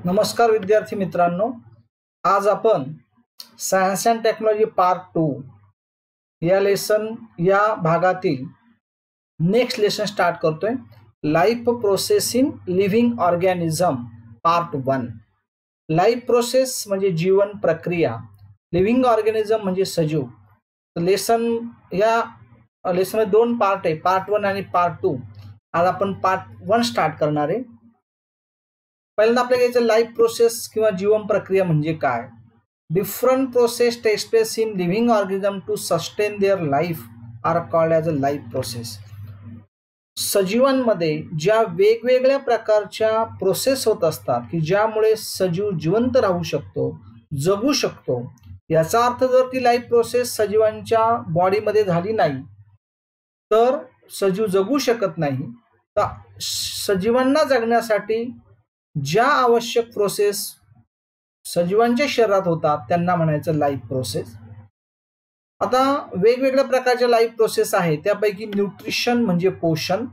नमस्कार विद्यार्थी मित्रांनो, आज आपण सायन्स अँड टेक्नॉलॉजी पार्ट 2 या भागातील नेक्स्ट लेसन स्टार्ट करतोय. Life process in living organism part 1. Life process म्हणजे जीवन प्रक्रिया, लिव्हिंग ऑर्गॅनिझम म्हणजे सजीव. या लेसन 2 पार्ट आहे, पार्ट 1 आणि पार्ट 2. आज आपण पार्ट 1 स्टार्ट करणार आहे. पहिल्यांदा आपल्याला घ्यायचं लाईफ प्रोसेस किंवा जीवन प्रक्रिया म्हणजे काय. Different process takes place in living organism to sustain their life are called as a life process. सजीवांमध्ये ज्या वेगवेगळ्या प्रकारच्या प्रोसेस होत असतात की ज्यामुळे सजीव जिवंत राहू शकतो, जगू शकतो. याचा अर्थ जर ती लाईफ प्रोसेस सजीवांच्या बॉडीमध्ये झाली नाही तर सजीव जगू शकत नाही. तर सजीवांना जगण्यासाठी ज्या आवश्यक प्रोसेस सजीवांच्या शरीरात होतात त्यांना म्हणायचं लाईफ प्रोसेस. आता वेगवेगळ्या प्रकारच्या लाईफ प्रोसेस आहेत. त्यापैकी न्यूट्रिशन म्हणजे पोषण,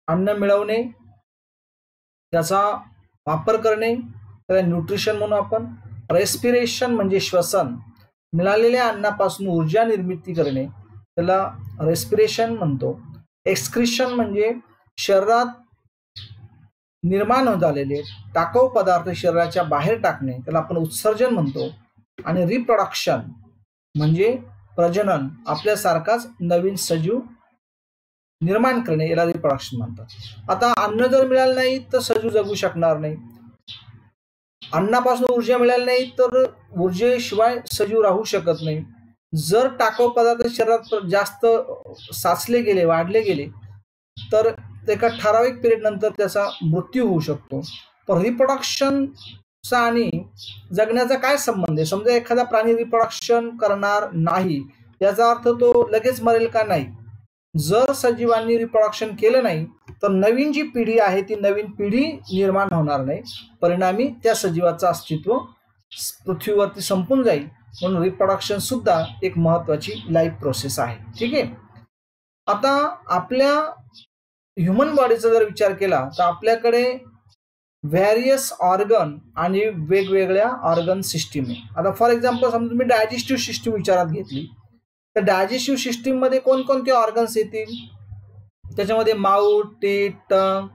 अन्न मिळवणे, त्याचा वापर करणे, त्याला न्यूट्रिशन म्हणून आपण. रेस्पिरेशन म्हणजे श्वसन, मिळालेल्या अन्नापासून ऊर्जा निर्मिती करणे, त्याला रेस्पिरेशन म्हणतो. एक्सक्रिशन म्हणजे शरीरात निर्माण झालेले टाकाऊ पदार्थ शरीराच्या बाहेर टाकणे, त्याला आपण उत्सर्जन म्हणतो. आणि रिप्रोडक्शन म्हणजे प्रजनन, आपल्यासारखाच नवीन सजीव निर्माण करणे, याला रिप्रोडक्शन म्हणतात. आता अन्न जर मिळालं नाही तर सजीव जगू शकणार नाही. अन्नापासून ऊर्जा मिळाली नाही तर ऊर्जेशिवाय सजीव राहू शकत नाही. जर टाकाऊ पदार्थ शरीरात जास्त साचले गेले, वाढले गेले तर एका ठराविक पिरियड नंतर त्याचा मृत्यू होऊ शकतो. पण रिप्रोडक्शनचा आणि जगण्याचा काय संबंध आहे. समजा एखादा प्राणी रिप्रोडक्शन करणार नाही याचा अर्थ तो लगेच मरेल का? नाही. जर सजीवांनी रिप्रोडक्शन केलं नाही तर नवीन जी पिढी आहे ती नवीन पिढी निर्माण होणार नाही. परिणामी त्या सजीवाचं अस्तित्व पृथ्वीवरती संपून जाईल. म्हणून रिप्रोडक्शन सुद्धा एक महत्वाची लाईफ प्रोसेस आहे. ठीक आहे. आता आपल्या ह्युमन बॉडीचा जर विचार केला तर आपल्याकडे व्हॅरियस ऑर्गन आणि वेगवेगळ्या ऑर्गन सिस्टीम आहे. आता फॉर एक्झाम्पल समजा तुम्ही डायजेस्टिव्ह सिस्टीम विचारात घेतली तर डायजेस्टिव्ह सिस्टीम मध्ये कोणकोणते ऑर्गन्स येतील. त्याच्यामध्ये mouth, teeth, tongue,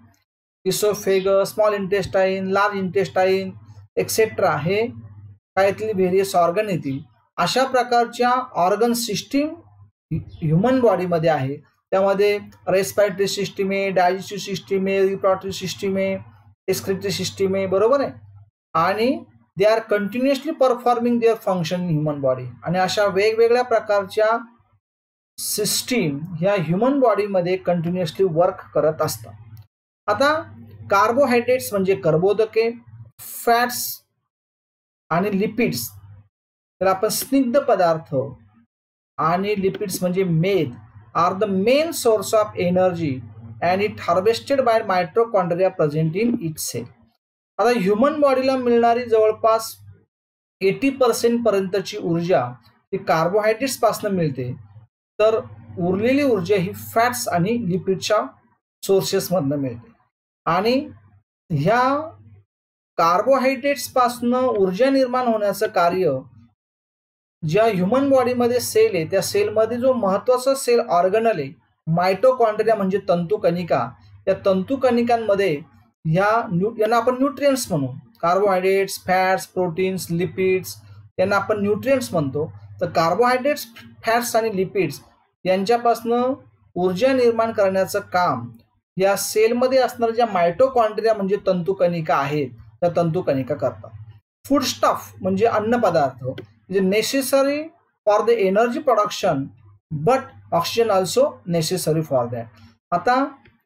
oesophagus, small intestine, large intestine etcetera हे काहीतरी व्हेरियस ऑर्गन येतील. अशा प्रकारच्या ऑर्गन सिस्टीम ह्युमन बॉडीमध्ये आहे. त्यामध्ये रेस्पिरेटरी सिस्टीम आहे, डायजेस्टिव्ह सिस्टीम आहे, रिप्रोडक्टिव्ह सिस्टीम आहे, एक्सक्रिटरी सिस्टीम आहे. बरोबर आहे. आणि they are continuously performing their function in human body. आणि अशा वेगवेगळ्या प्रकारच्या सिस्टीम ह्या ह्युमन बॉडीमध्ये कंटिन्युअसली वर्क करत असतात. आता कार्बोहायड्रेट्स म्हणजे कर्बोदके, फॅट्स आणि लिपिड्स तर आपण स्निग्ध पदार्थ, आणि लिपिड्स म्हणजे मेद are the main source of energy and it harvested by mitochondria present in each cell. आता ह्युमन बॉडीला मिळणारी जवळपास 80% पर्यंतची ऊर्जा ही कार्बोहायड्रेट्स पासून मिळते. तर उरलेली ऊर्जा ही फॅट्स आणि लिपिडच्या सोर्सेस मधनं मिळते. आणि ह्या कार्बोहायड्रेट्स पासून ऊर्जा निर्माण होण्याचं कार्य ज्या ह्युमन बॉडीमध्ये सेल आहे त्या सेलमध्ये जो महत्वाचा सेल ऑर्गनल आहे मायटोकॉन्ड्रिया म्हणजे तंतुकणिका. या तंतुकणिकांमध्ये यांना आपण न्यूट्रिएंट्स म्हणू. कार्बोहायड्रेट्स, फॅट्स, प्रोटीन्स, लिपिड्स यांना आपण न्यूट्रिएंट्स म्हणतो. तर कार्बोहायड्रेट्स, फॅट्स आणि लिपिड्स यांच्यापासून ऊर्जा निर्माण करण्याचं काम या सेलमध्ये असणाऱ्या ज्या मायटोकॉन्ड्रिया म्हणजे तंतुकणिका आहेत त्या तंतुकणिका करतात. फूड स्टफ म्हणजे अन्न पदार्थ necessary for the energy production but oxygen also necessary for that. आता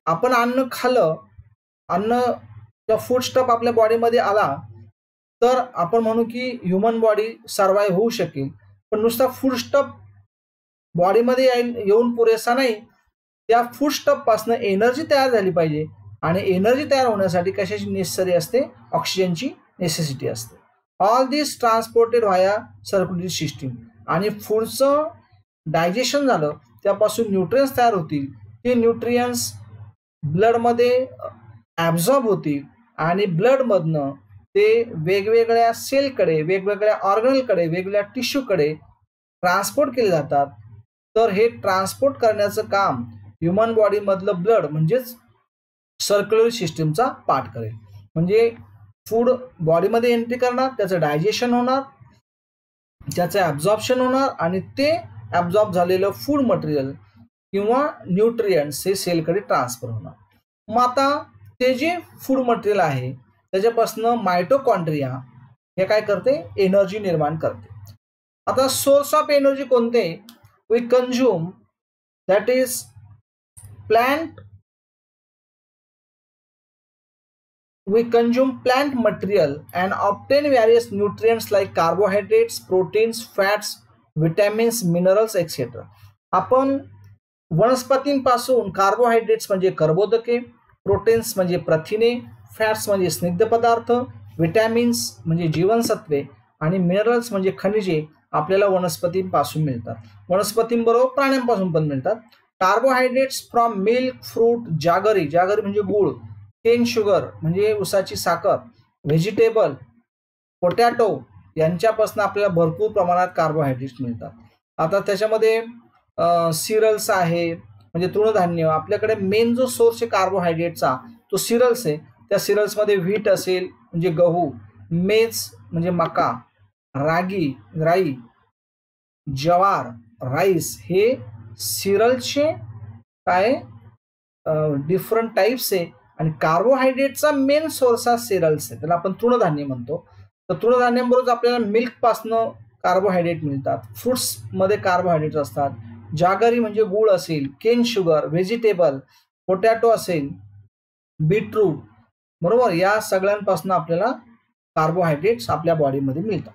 आपण अन्न खाल्लं, अन्न फूड स्टफ आपल्या बॉडीमध्ये आला तर आपण म्हणू की ह्युमन बॉडी सर्वाईव्ह होऊ शकेल. पण नुसता फूड स्टफ बॉडीमध्ये येऊन पुरेसा नाही. त्या फूड स्टफ पासून एनर्जी तयार झाली पाहिजे आणि एनर्जी तयार होण्यासाठी कशाची नेसेसरी असते? ऑक्सिजनची नेसेसिटी असते. ऑल दिस ट्रान्सपोर्टेड व्हाया सर्क्युलेटरी सिस्टीम. आणि फूडचं डायजेशन झालं त्यापासून न्यूट्रियन्स तयार होतील. ते न्यूट्रियन्स ब्लडमध्ये ॲब्झॉर्ब होतील आणि ब्लडमधनं ते वेगवेगळ्या सेलकडे, वेगवेगळ्या ऑर्गनलकडे, वेगवेगळ्या टिश्यूकडे ट्रान्सपोर्ट केले जातात. तर हे ट्रान्सपोर्ट करण्याचं काम ह्युमन बॉडीमधलं ब्लड म्हणजेच सर्क्युलरी सिस्टीमचा पार्ट करेल. म्हणजे फूड बॉडीमध्ये एंट्री करणार, त्याचं डायजेशन होणार, त्याचं ॲब्झॉर्प्शन होणार आणि ते ॲब्झॉर्ब झालेलं फूड मटेरियल किंवा न्यूट्रियंट्स हे सेलकडे ट्रान्सफर होणार. मग आता ते जे फूड मटेरियल आहे त्याच्यापासून मायटोकॉन्ड्रिया हे काय करते, एनर्जी निर्माण करते. आता सोर्स ऑफ एनर्जी कोणते, we consume that is plant, we consume plant material and obtain various nutrients like carbohydrates, proteins, fats, vitamins, minerals etc. आपण वनस्पतींपासून कार्बोहायड्रेट्स म्हणजे कर्बोदके, प्रोटीन्स म्हणजे प्रथिने, फॅट्स म्हणजे स्निग्ध पदार्थ, विटॅमिन्स म्हणजे जीवनसत्वे आणि मिनरल्स म्हणजे खनिजे आपल्याला वनस्पतींपासून मिळतात. वनस्पतींबरोबर प्राण्यांपासून पण मिळतात. कार्बोहायड्रेट्स फ्रॉम मिल्क, फ्रूट, जागरी, जागरी म्हणजे गूळ, केन शुगर म्हणजे उसाची साखर, व्हेजिटेबल, पोटॅटो यांच्यापासून आपल्याला भरपूर प्रमाणात कार्बोहायड्रेट्स मिळतात. आता त्याच्यामध्ये सिरल्स आहे म्हणजे तृणधान्य. आपल्याकडे मेन जो सोर्स आहे कार्बोहायड्रेटचा तो सिरल्स आहे. त्या सिरल्समध्ये व्हीट असेल म्हणजे गहू, मेज म्हणजे मका, राई, ज्वार, राईस हे सिरल्सचे काय डिफरंट टाईप्स आहे. आणि कार्बोहायड्रेटचा मेन सोर्स हा सिरल्स आहे, त्याला आपण तृणधान्य म्हणतो. तर तृणधान्यांबरोबर आपल्याला मिल्कपासनं कार्बोहायड्रेट मिळतात, फ्रुट्समध्ये कार्बोहायड्रेट असतात, जागरी म्हणजे गूळ असेल, केन शुगर, व्हेजिटेबल, पोटॅटो असेल, बीटरूट, बरोबर, या सगळ्यांपासून आपल्याला कार्बोहायड्रेट्स आपल्या बॉडीमध्ये मिळतात.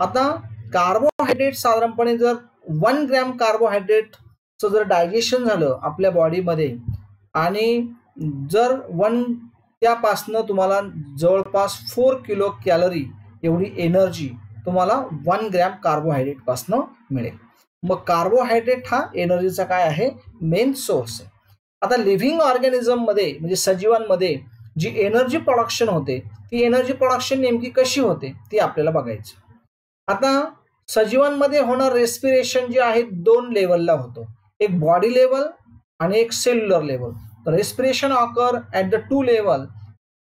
आता कार्बोहायड्रेट साधारणपणे जर 1 ग्रॅम कार्बोहायड्रेटचं जर डायजेशन झालं आपल्या बॉडीमध्ये आणि जर त्यापासनं तुम्हाला जवळपास 4 किलो कॅलरी एवढी एनर्जी तुम्हाला 1 ग्रॅम कार्बोहायड्रेटपासनं मिळेल. मग कार्बोहायड्रेट हा एनर्जीचा काय आहे, मेन सोर्स आहे. आता लिव्हिंग ऑर्गॅनिझममध्ये म्हणजे सजीवांमध्ये जी एनर्जी प्रोडक्शन होते ती एनर्जी प्रोडक्शन नेमकी कशी होते ती आपल्याला बघायची. आता सजीवांमध्ये होणार रेस्पिरेशन जे आहे 2 लेवलला होतो, एक बॉडी लेवल आणि एक cellular level. The respiration occur at the 2 level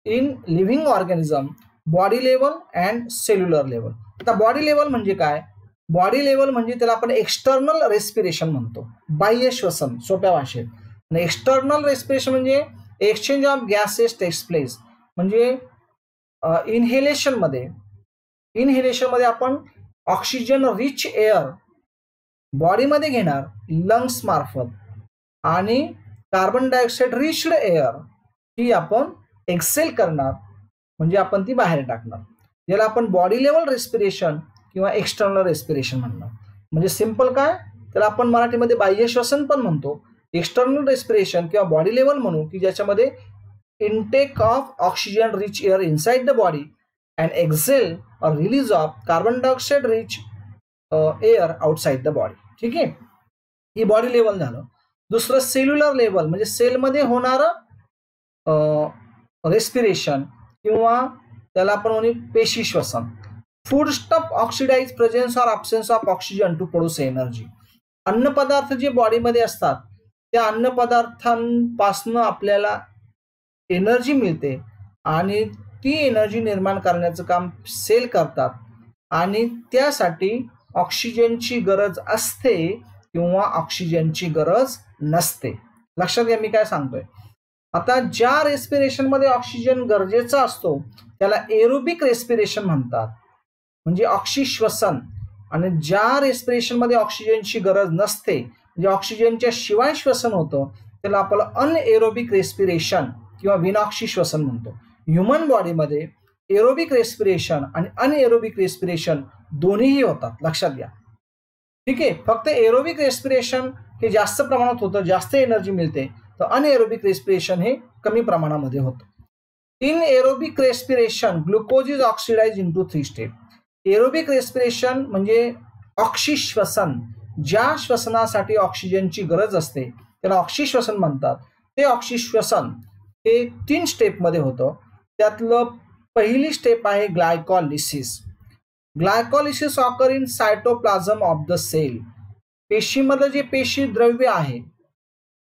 in living organism, body level and cellular level. आता बॉडी लेवल म्हणजे काय, बॉडी लेवल म्हणजे त्याला आपण एक्सटर्नल रेस्पिरेशन म्हणतो, बाह्य श्वसन सोप्या भाषेत. आणि एक्सटर्नल रेस्पिरेशन म्हणजे exchange of gases takes place. म्हणजे इनहेलेशन मध्ये आपण ऑक्सिजन रिच एअर बॉडीमध्ये घेणार लंग्स मार्फत आणि कार्बन डायऑक्साईड रिच्ड एअर ही आपण एक्सेल करणार म्हणजे आपण ती बाहेर टाकणार. याला आपण बॉडी लेवल रेस्पिरेशन किंवा एक्सटर्नल रेस्पिरेशन म्हणणार. म्हणजे सिंपल काय, त्याला आपण मराठीमध्ये बाह्य श्वसन पण म्हणतो. एक्सटर्नल रेस्पिरेशन किंवा बॉडी लेवल म्हणू की ज्याच्यामध्ये intake of oxygen rich air inside the body and exhale or release of carbon dioxide rich air outside the body. ठीक आहे, ही बॉडी लेवल झालं. दुसरं सेल्युलर लेवल म्हणजे सेलमध्ये होणारं रेस्पिरेशन किंवा त्याला आपण म्हणू पेशी श्वसन. Food stuff oxidise presence or absence of oxygen two produce energy. अन्न पदार्थ जे बॉडीमध्ये असतात त्या अन्न पदार्थांपासून आपल्याला एनर्जी मिळते आणि ती एनर्जी निर्माण करण्याचं काम सेल करतात आणि त्यासाठी ऑक्सिजनची गरज असते किंवा ऑक्सिजनची गरज नसते. लक्षात घ्या मी काय सांगतोय. आता ज्या रेस्पिरेशन मध्ये ऑक्सिजन गरजेचा असतो त्याला एरोबिक रेस्पिरेशन म्हणतात म्हणजे ऑक्सिश्वसन. आणि ज्या रेस्पिरेशन मध्ये ऑक्सिजनची गरज नसते म्हणजे ऑक्सिजनच्या शिवाय श्वसन होतं त्याला आपण अनएरोबिक रेस्पिरेशन किंवा विनाऑक्सी श्वसन म्हणतो. ह्युमन बॉडीमध्ये एरोबिक रेस्पिरेशन आणि अनएरोबिक रेस्पिरेशन दोन्हीही होतात, लक्षात घ्या. ठीक आहे, फक्त एरोबिक रेस्पिरेशन हे जास्त प्रमाणात होतं, जास्त एनर्जी मिळते, तर अनएरोबिक रेस्पिरेशन हे कमी प्रमाणामध्ये होतं. In aerobic respiration glucose is oxidise into 3 step. Aerobic respiration म्हणजे ऑक्सिश्वसन, ज्या श्वसनासाठी ऑक्सिजनची गरज असते त्याला ऑक्सिश्वसन म्हणतात. ते ऑक्सिश्वसन हे 3 स्टेपमध्ये होतं. त्यातलं पहिली स्टेप आहे glycolysis. Glycolysis occur in cytoplasm of the cell. पेशीमधलं जे पेशी द्रव्य आहे,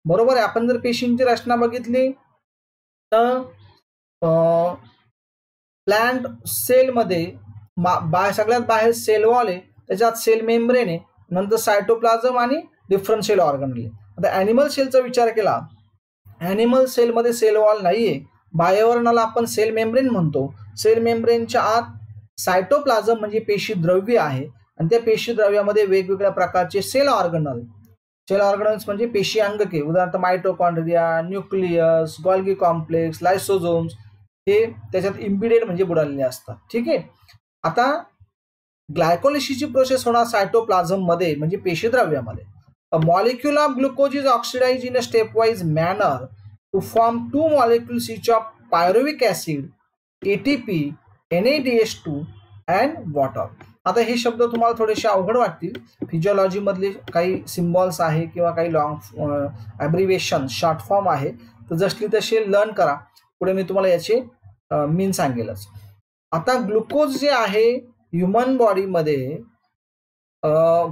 बरोबर आहे, आपण जर पेशींची रचना बघितली तर प्लांट सेलमध्ये सगळ्यात बाहेर सेल वॉल आहे, त्याच्यात सेल मेम्ब्रेन आहे, नंतर सायटोप्लाझम आणि डिफरंट सेल ऑर्गनल. आता ॲनिमल सेलचा विचार केला, ॲनिमल सेलमध्ये सेल वॉल नाहीये, बाह्यवर्णाला आपण सेल मेम्ब्रेन म्हणतो. सेल मेम्ब्रेनच्या आत सायटोप्लाझम म्हणजे पेशी द्रव्य आहे आणि त्या पेशी द्रव्यामध्ये वेगवेगळ्या प्रकारचे सेल ऑर्गनल्स म्हणजे पेशी अंगके, उदाहरणार्थ मायटोकॉन्ड्रिया, न्यूक्लियस, गॉल्गी कॉम्प्लेक्स, लायसोझोम्स, हे त्याच्यात इम्बिडेड म्हणजे बुडालेले असतात. ठीक आहे. आता ग्लायकोलिसिसची प्रोसेस होणार सायटोप्लाझम मध्ये म्हणजे पेशी द्रव्यामध्ये. A molecule of glucose is oxidize in a stepwise manner to form 2 molecules each of pyruvic acid, ATP, NADH2 and water. आता हे शब्द तुम्हाला थोडेसे अवघड वाटतील. फिजिओलॉजी मधले काही सिम्बॉल्स आहे किंवा काही लॉंग ॲब्रिव्हिएशन शॉर्ट फॉर्म आहे, तर जसली तसे लर्न करा. पुढे मी तुम्हाला याचे मीन सांगेलच. आता ग्लुकोज जे आहे ह्युमन बॉडीमध्ये,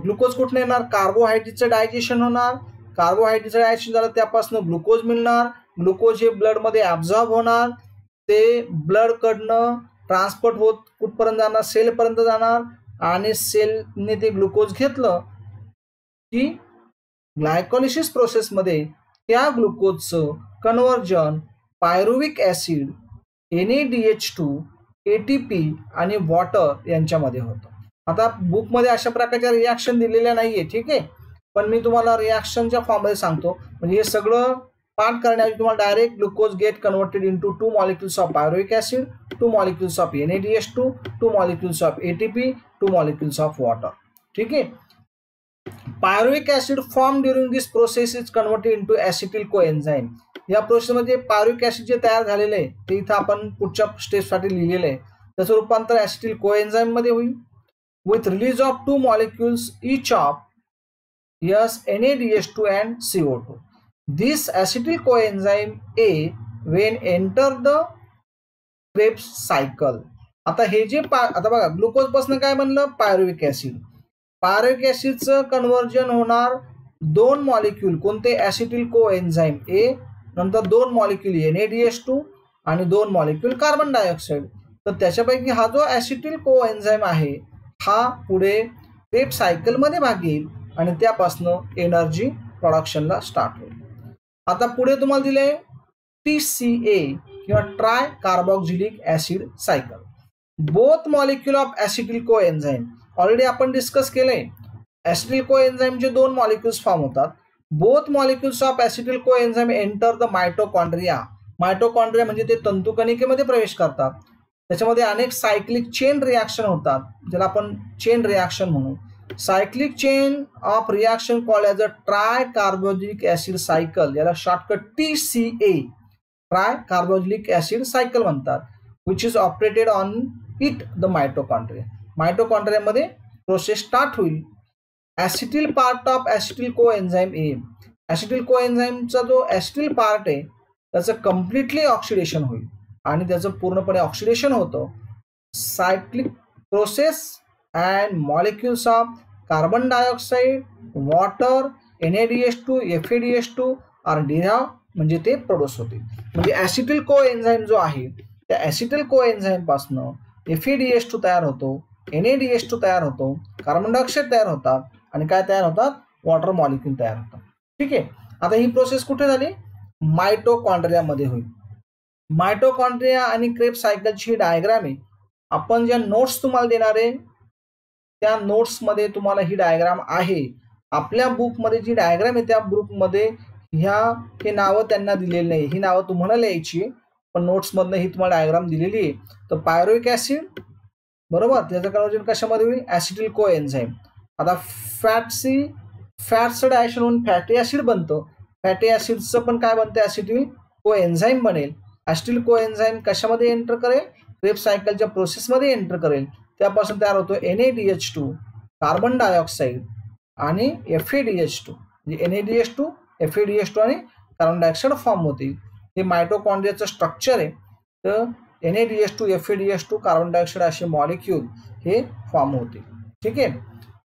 ग्लुकोज कुठून येणार? कार्बोहायड्रेटचं डायजेशन होणार, कार्बोहायड्रेटचं डायजेशन झालं त्यापासून ग्लुकोज मिळणार, ग्लुकोज हे ब्लडमध्ये ॲब्झॉर्ब होणार, ते ब्लडकडनं ट्रान्सपोर्ट होत कुठपर्यंत जाणार? सेलपर्यंत जाणार आणि सेलने ते ग्लुकोज घेतलं की ग्लायकोलिसिस प्रोसेसमध्ये त्या ग्लुकोजचं conversion pyruvic acid, NADH2, ATP आणि वॉटर यांच्यामध्ये होतं. आता बुकमध्ये अशा प्रकारच्या रिॲक्शन दिलेल्या नाहीये, ठीक आहे, पण मी तुम्हाला रिॲक्शनच्या फॉर्ममध्ये सांगतो. म्हणजे हे सगळं पाठ करण्याऐवजी तुम्हाला direct glucose get converted into 2 molecules of pyruvic acid, 2 molecules of NADH2, 2 molecules of ATP, 2 molecules of water. ठीक आहे. Pyruvic acid form during this process is converted into acetyl coenzyme. या प्रोसेसमध्ये पायरुविक ॲसिड जे तयार झालेलं आहे ते इथं आपण पुढच्या स्टेपसाठी लिहिलेलं आहे, त्याचं रूपांतर ॲसिटिल कोएन्झाईम मध्ये होईल with release of 2 molecules each of NADH2 and CO2. This acetyl coenzyme A when enter the Krebs cycle. आता हे जे आता बघा ग्लुकोज पासून काय बनलं? Pyruvic acid. पायरुविक ॲसिडचं कन्व्हर्जन होणार 2 मॉलिक्यूल, कोणते? ॲसिटिल कोएन्झाईम A, नंतर 2 मॉलिक्यूल NADH2 आणि 2 मॉलिक्यूल कार्बन डायऑक्साईड. तर त्याच्यापैकी हा जो ॲसिटिल कोएन्झाईम आहे हा पुढे क्रेब्स सायकलमध्ये भाग येईल आणि त्यापासनं एनर्जी प्रोडक्शनला स्टार्ट होईल. आता पुढे तुम्हाला दिले TCA किंवा tri carboxylic acid cycle. Both molecule of acetyl coenzyme already आपण डिस्कस केलंय. ॲसिटिल कोएन्झाईमचे 2 मॉलिक्यूल्स फॉर्म होतात. Both molecules of acetyl coenzyme enter the mitochondria. Mitochondria म्हणजे ते तंतुकणिकेमध्ये प्रवेश करतात. त्याच्यामध्ये अनेक सायक्लिक चेन रिॲक्शन होतात, ज्याला आपण चेन रिॲक्शन म्हणू. Cyclic chain of reaction called as a tri carboxylic acid cycle, याला shortcut TCA tri carboxylic acid cycle म्हणतात, which is operated on it the mitochondria. मायटोकॉन्ड्रियामध्ये प्रोसेस स्टार्ट होईल. Acetyl part of acetyl coenzyme A. Acetyl कोएन्झाईमचा जो acetyl part आहे त्याचं completely oxidation होईल आणि त्याचं पूर्णपणे ऑक्सिडेशन होतं. Cyclic process and molecules of carbon dioxide, water, NADH2, FADH2 are derive म्हणजे ते प्रोड्यूस होते. म्हणजे ॲसिटिल कोएन्झाईम जो आहे त्या ॲसिटिल कोएन्झाईम पासून FADH2 तयार होतो, NADH2 तयार होतो, कार्बन डायऑक्साईड तयार होतात आणि काय तयार होतात? वॉटर मॉलिक्यूल तयार होतात. ठीक आहे. आता ही प्रोसेस कुठे झाली? मायटोकॉन्ड्रियामध्ये होईल. मायटोकॉन्ड्रिया आणि क्रेब्स सायकलची डायग्राम आहे. आपण ज्या नोट्स तुम्हाला देणार आहे त्या नोट्समध्ये तुम्हाला ही डायग्राम आहे. आपल्या बुकमध्ये जी डायग्राम आहे त्या बुकमध्ये हे नावं त्यांना दिलेली नाही, ही नावं तुम्हाला लिहायची, पण नोट्समधनं ही तुम्हाला डायग्राम दिलेली आहे. तर पायरुविक ॲसिड, बरोबर, त्याचं कन्व्हर्जन कशामध्ये होईल? ॲसिटिल कोएन्झाईम. आता फॅटचं डायजेशन होऊन फॅटी ॲसिड बनतं. फॅटी ॲसिडचं पण काय बनतं? ॲसिटिल कोएन्झाईम बनेल. ॲसिटिल कोएन्झाईम कशामध्ये एंटर करेल? क्रेब्स सायकलच्या प्रोसेसमध्ये एंटर करेल. त्यापासून तयार होतो NADH2, कार्बन डायऑक्साईड आणि FADH2. म्हणजे NADH2, FADH2 आणि कार्बन डायऑक्साईड फॉर्म होतील. हे मायटोकॉन्ड्रियाचं स्ट्रक्चर आहे. तर NaDH2 FeDH2 कार्बन डायऑक्साईड असे मॉलिक्यूल हे फॉर्म होते. ठीक आहे.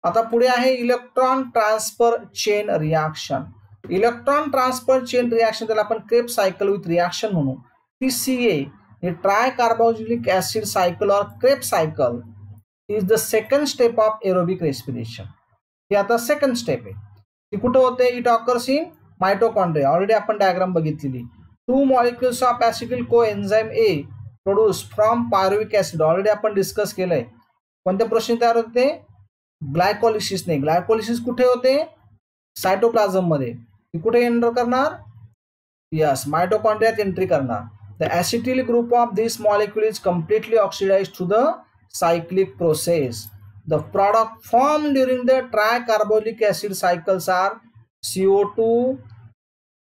आता पुढे आहे electron transfer chain reaction. Electron transfer chain reaction त्याला आपण क्रेब्स सायकल विथ रिॲक्शन म्हणू. TCA हे ट्राय कार्बोक्सिलिक ऍसिड सायकल और Krebs cycle is the second step of aerobic respiration. हे आता सेकंड स्टेप आहे. ती कुठं होते? It occurs in mitochondria. Already आपण डायग्राम बघितलेली. 2 molecules of acetyl coenzyme A produced from pyruvic acid. Already आपण डिस्कस केलंय. कोणत्या प्रोसेस तयार होते? ग्लायकोलिसिसने. ग्लायकोलिसिस कुठे होते? सायटोप्लाझम मध्ये. ती कुठे एंटर करणार? यस, मायटोकॉन्ड्रियात एंट्री करणार. The acetyl group of this molecule is completely oxidized through the cyclic process. The product formed during the tricarboxylic acid cycles are CO2,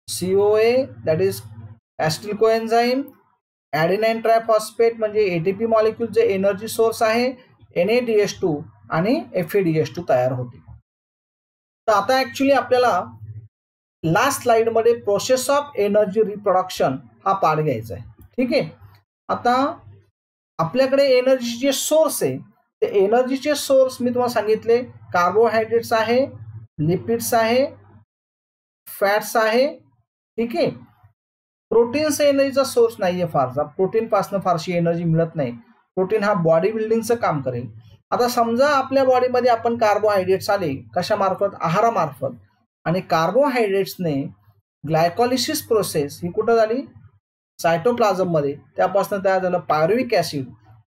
COA, that is acetyl coenzyme, adenine triphosphate म्हणजे ATP molecule जे energy source आहे, NaDH2 आणि FeDH2 तयार होते. तर आता actually आपल्याला last slide मध्ये प्रोसेस ऑफ एनर्जी रिप्रोडक्शन हा पार्ट घ्यायचा आहे. ठीक आहे. आता आपल्याकडे एनर्जीचे सोर्स आहे. ते एनर्जीचे सोर्स मी तुम्हाला सांगितले कार्बोहायड्रेट्स आहे, लिपिड्स आहे, फॅट्स आहे. ठीक आहे. प्रोटीन्स एनर्जीचा सोर्स नाहीये फारसा. प्रोटीन पासून फारशी एनर्जी मिळत नाही. प्रोटीन हा बॉडी बिल्डिंगचं काम करेल. आता समजा आपल्या बॉडीमध्ये आपण कार्बोहायड्रेट्स आले कशामार्फत? आहारामार्फत. आणि कार्बोहायड्रेट्सने ग्लायकोलिसिस प्रोसेस ही कुठं झाली? सायटोप्लाझम मध्ये. त्यापासून तयार झालं पायरुविक ऍसिड.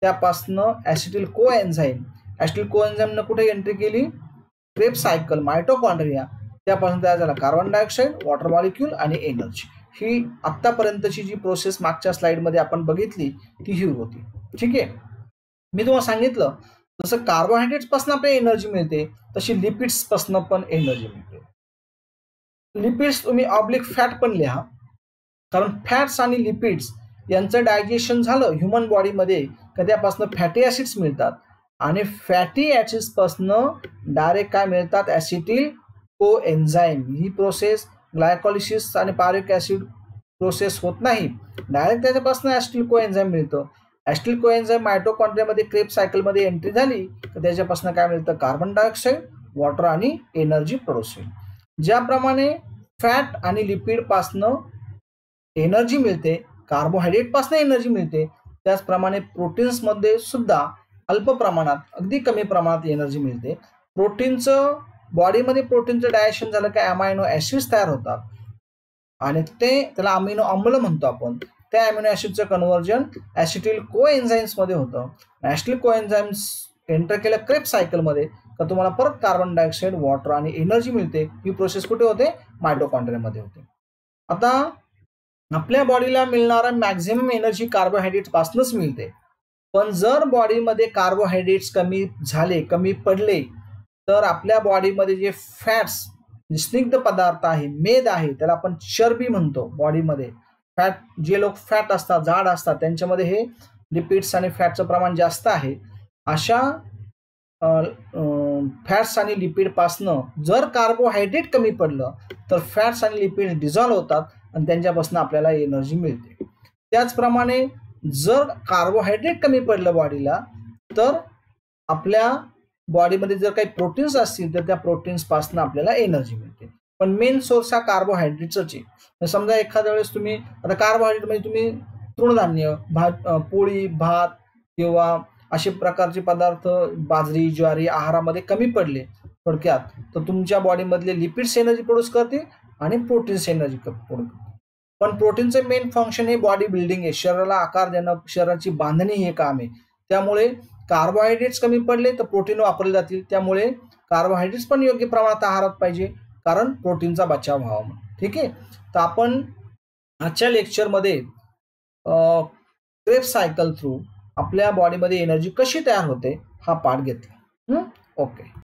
त्यापासून ऍसिटिल कोएन्झाइम. ऍसिटिल कोएन्झाइमने कुठे एंट्री केली? Krebs cycle, mitochondria. त्यापासून तयार झाला कार्बन डायऑक्साईड, वॉटर मॉलिक्यूल आणि एनर्जी. ही आतापर्यंतची जी प्रोसेस मागच्या स्लाइड मध्ये आपण बघितली ती ही होती. ठीक आहे. मी तुम्हाला सांगितलं जसं कार्बोहायड्रेट्स पासून आपल्याला एनर्जी मिळते तशी लिपिड्स पासून पण एनर्जी मिळते. लिपिड्स तुम्ही ऑब्लिक फॅट पण लिहा, कारण फॅट्स आणि लिपिड्स यांचं डायजेशन झालं ह्युमन बॉडीमध्ये का त्यापासून फॅटी ऍसिड्स मिळतात आणि फॅटी ऍसिड्स पासून डायरेक्ट काय मिळतात? ऍसिटिल कोएन्झाइम. ही प्रोसेस ग्लायकोलिसिस आणि पायरुविक ऍसिड प्रोसेस होत नाही. डायरेक्ट त्याच्यापासून ऍसिटिल कोएन्झाइम मिळतं. ऍसिटिल कोएन्झाइम मायटोकॉन्ड्रियामध्ये क्रेब्स सायकलमध्ये एंट्री झाली तर त्याच्यापासून काय मिळतं? कार्बन डायऑक्साईड, वॉटर आणि एनर्जी प्रोड्यूस होईल. ज्याप्रमाणे फॅट आणि लिपिड पासनं एनर्जी मिळते, कार्बोहायड्रेट पासून एनर्जी मिळते, त्याचप्रमाणे प्रोटीन्स मध्ये सुद्धा अल्प प्रमाणात, अगदी कमी प्रमाणात एनर्जी मिळते. प्रोटीनचं बॉडीमध्ये प्रोटीनचं डायजेशन झालं की अमायनो ऍसिड्स तयार होतात आणि त्याला अमिनो आम्ल म्हणतो आपण. त्या अमिनो ऍसिडचं कन्व्हर्जन ऍसिटिल कोएन्झाइम्स मध्ये होतं. ऍसिटिल कोएन्झाइम्स एंटर केलं क्रेब्स सायकल मध्ये तर तुम्हाला परत कार्बन डायऑक्साईड, वॉटर आणि एनर्जी मिळते. ही प्रोसेस कुठे होते? मायटोकॉन्ड्रियामध्ये होते. आता आपल्या बॉडीला मिळणारा मॅक्झिमम एनर्जी कार्बोहायड्रेट पासूनच मिळते. पण जर बॉडीमध्ये कार्बोहायड्रेट्स कमी झाले, कमी पडले तर आपल्या बॉडीमध्ये जे फॅट्स, स्निग्ध पदार्थ आहे, मेद आहे, त्याला आपण चरबी म्हणतो. बॉडीमध्ये फॅट, जे लोक फॅट असतात, जाड असतात, त्यांच्यामध्ये हे लिपिड्स आणि फॅटचं प्रमाण जास्त आहे. अशा फॅट्स आणि लिपिड पासनं जर कार्बोहायड्रेट कमी पडलं तर फॅट्स आणि लिपिड डिझॉल्व्ह होतात आणि त्यांच्यापासून आपल्याला एनर्जी मिळते. त्याचप्रमाणे जर कार्बोहायड्रेट कमी पडलं बॉडीला तर आपल्या बॉडीमध्ये जर काही प्रोटीन्स असतील तर त्या प्रोटीन्स पासून आपल्याला एनर्जी मिळते. पण मेन सोर्स हा कार्बोहायड्रेटचाच आहे. समजा एखाद्या वेळेस तुम्ही आता कार्बोहायड्रेट म्हणजे तुम्ही तृणधान्य, भात, पोळी, भात किंवा असे प्रकारचे पदार्थ, बाजरी, ज्वारी आहारामध्ये कमी पडले थोडक्यात तर तुमच्या बॉडीमधले लिपिड्स एनर्जी प्रोड्यूस करतील आणि प्रोटीन्स एनर्जी प्रोड्यूस. पण प्रोटीनचं मेन फंक्शन हे बॉडी बिल्डिंग आहे, शरीराला आकार देणं, शरीराची बांधणी हे काम आहे. त्यामुळे कार्बोहायड्रेट्स कमी पडले तर प्रोटीन वापरले जातील. त्यामुळे कार्बोहायड्रेट्स पण योग्य प्रमाणात आहारात पाहिजे, कारण प्रोटीनचा बचाव व्हावा म्हणून. ठीक आहे. तर आपण आजच्या लेक्चरमध्ये क्रेब्स सायकल थ्रू आपल्या बॉडीमध्ये एनर्जी कशी तयार होते हा पार्ट घेतला. ओके.